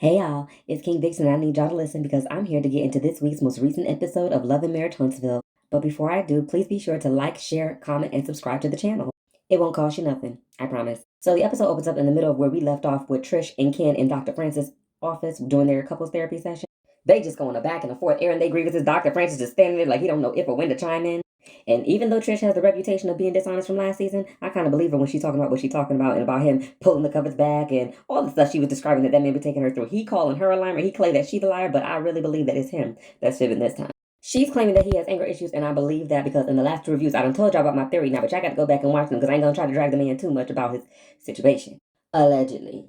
Hey y'all, it's King Vixen and I need y'all to listen because I'm here to get into this week's most recent episode of Love and Marriage Huntsville. But before I do, please be sure to like, share, comment, and subscribe to the channel. It won't cost you nothing, I promise. So the episode opens up in the middle of where we left off with Trish and Ken in Dr. Francis' office doing their couples therapy session. They just going back and forth, airing their grievances. Dr. Francis just standing there like he don't know if or when to chime in. And even though Trish has the reputation of being dishonest from last season, I kind of believe her when she's talking about what she's talking about and about him pulling the covers back and all the stuff she was describing that man be taking her through. He calling her a liar, he claimed that she's a liar, but I really believe that it's him that's fibbing this time. She's claiming that he has anger issues, and I believe that because in the last two reviews, I done told y'all about my theory now, but y'all got to go back and watch them because I ain't gonna try to drag the man too much about his situation. Allegedly.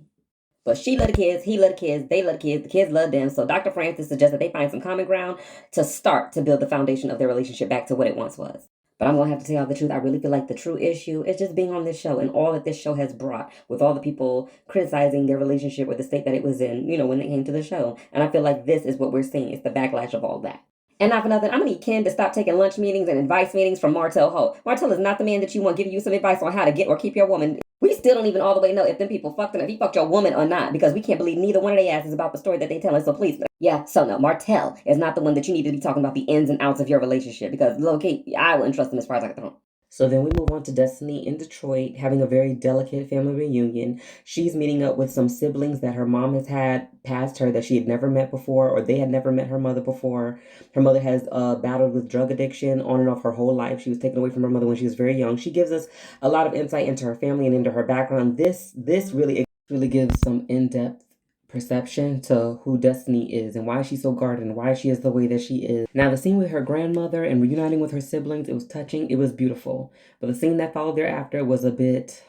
But she love the kids, he love the kids, they love the kids love them. So Dr. Francis suggests that they find some common ground to start to build the foundation of their relationship back to what it once was. But I'm going to have to tell y'all the truth. I really feel like the true issue is just being on this show and all that this show has brought with all the people criticizing their relationship or the state that it was in, when they came to the show. And I feel like this is what we're seeing. It's the backlash of all that. And not for nothing, I'm going to need Ken to stop taking lunch meetings and advice meetings from Martell Holt. Martell is not the man that you want giving you some advice on how to get or keep your woman. We still don't even all the way know if them people fucked him, if he fucked your woman or not, because we can't believe neither one of their asses about the story that they telling. So please, yeah, so no, Martell is not the one that you need to be talking about the ins and outs of your relationship, because low-key, I wouldn't trust him as far as I can throw him. So then we move on to Destiny in Detroit, having a very delicate family reunion. She's meeting up with some siblings that her mom has had past her that she had never met before, or they had never met her mother before. Her mother has battled with drug addiction on and off her whole life. She was taken away from her mother when she was very young. She gives us a lot of insight into her family and into her background. This really gives some in-depth perception to who Destiny is and why she's so guarded and why she is the way that she is. Now, the scene with her grandmother and reuniting with her siblings, it was touching, it was beautiful. But the scene that followed thereafter was a bit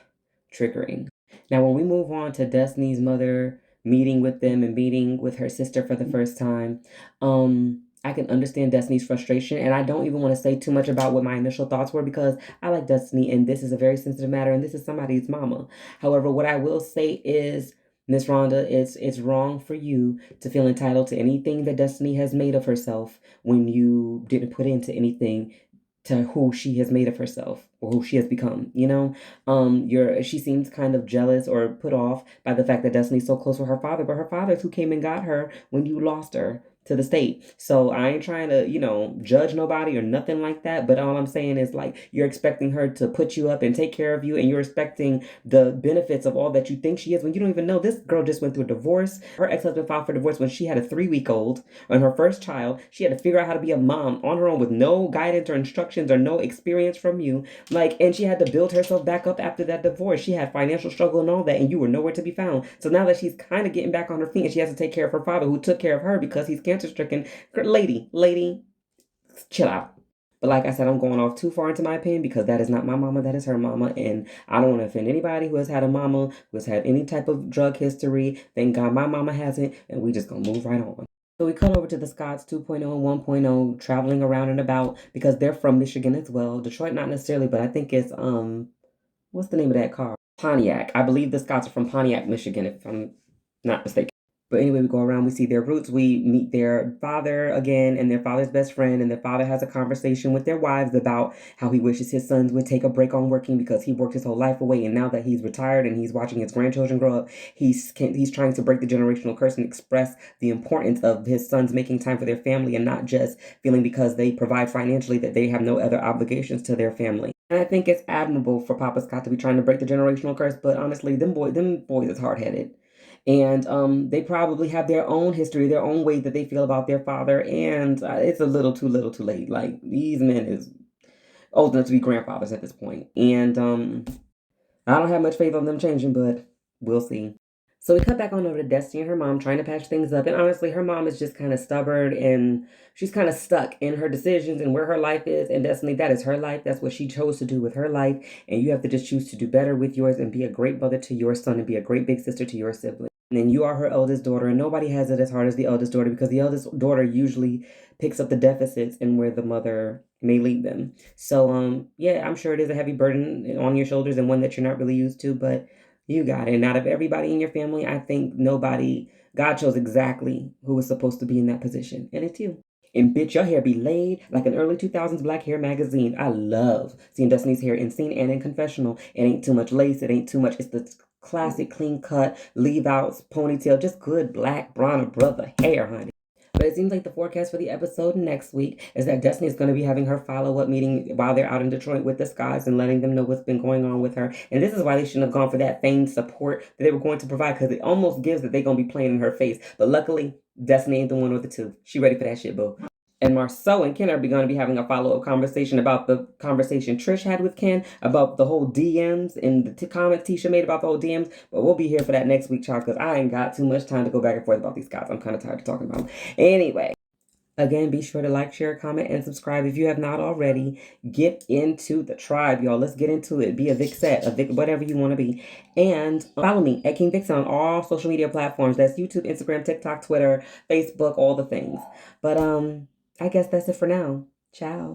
triggering. Now, when we move on to Destiny's mother meeting with them and meeting with her sister for the first time, I can understand Destiny's frustration, and I don't even want to say too much about what my initial thoughts were because I like Destiny, and this is a very sensitive matter, and this is somebody's mama. However, what I will say is, Miss Rhonda, it's wrong for you to feel entitled to anything that Destiny has made of herself when you didn't put into anything to who she has made of herself or who she has become. She seems kind of jealous or put off by the fact that Destiny's so close with her father, but her father's who came and got her when you lost her to the state. So I ain't trying to, judge nobody or nothing like that. But all I'm saying is like you're expecting her to put you up and take care of you, and you're expecting the benefits of all that you think she is when you don't even know this girl just went through a divorce. Her ex-husband filed for divorce when she had a 3-week-old and her first child. She had to figure out how to be a mom on her own with no guidance or instructions or no experience from you. And she had to build herself back up after that divorce. She had financial struggle and all that, and you were nowhere to be found. So now that she's kind of getting back on her feet and she has to take care of her father who took care of her because he's cancer stricken, lady, chill out. But like I said, I'm going off too far into my opinion because that is not my mama, that is her mama. And I don't want to offend anybody who has had a mama, who has had any type of drug history. Thank God my mama hasn't, and we just gonna move right on. So we cut over to the Scotts 2.0 and 1.0, traveling around and about because they're from Michigan as well. Detroit, not necessarily, but I think it's, what's the name of that car? Pontiac. I believe the Scotts are from Pontiac, Michigan, if I'm not mistaken. But anyway, we go around, we see their roots, we meet their father again and their father's best friend, and their father has a conversation with their wives about how he wishes his sons would take a break on working because he worked his whole life away, and now that he's retired and he's watching his grandchildren grow up, he's trying to break the generational curse and express the importance of his sons making time for their family and not just feeling because they provide financially that they have no other obligations to their family. And I think it's admirable for Papa Scott to be trying to break the generational curse, but honestly, them boys is hard-headed. And they probably have their own history, their own way that they feel about their father, and it's a little too late. Like, these men is old enough to be grandfathers at this point. And I don't have much faith on them changing, but we'll see. So we cut back on over to Destiny and her mom trying to patch things up. And honestly, her mom is just kind of stubborn and she's kind of stuck in her decisions and where her life is. And Destiny, that is her life. That's what she chose to do with her life. And you have to just choose to do better with yours and be a great mother to your son and be a great big sister to your sibling. And you are her eldest daughter, and nobody has it as hard as the eldest daughter because the eldest daughter usually picks up the deficits and where the mother may leave them. So, yeah, I'm sure it is a heavy burden on your shoulders and one that you're not really used to, but you got it. And out of everybody in your family, I think God chose exactly who was supposed to be in that position, and it's you. And bitch, your hair be laid like an early 2000s black hair magazine. I love seeing Destiny's hair in scene and in confessional. It ain't too much lace. It ain't too much. It's the classic clean cut, leave outs, ponytail, just good black bronner brother hair, honey. But it seems like the forecast for the episode next week is that Destiny is going to be having her follow-up meeting while they're out in Detroit with the Skies and letting them know what's been going on with her. And this is why they shouldn't have gone for that feigned support that they were going to provide, because it almost gives that they're going to be playing in her face. But luckily, Destiny ain't the one with the two. She ready for that shit, boo. And Marceau and Ken are going to be having a follow-up conversation about the conversation Trish had with Ken about the whole DMs and the comments Tisha made about the whole DMs. But we'll be here for that next week, child, because I ain't got too much time to go back and forth about these guys. I'm kind of tired of talking about them. Anyway, again, be sure to like, share, comment, and subscribe if you have not already. Get into the tribe, y'all. Let's get into it. Be a Vixette, a Vic, whatever you want to be. And follow me at King Vixen on all social media platforms. That's YouTube, Instagram, TikTok, Twitter, Facebook, all the things. But I guess that's it for now. Ciao.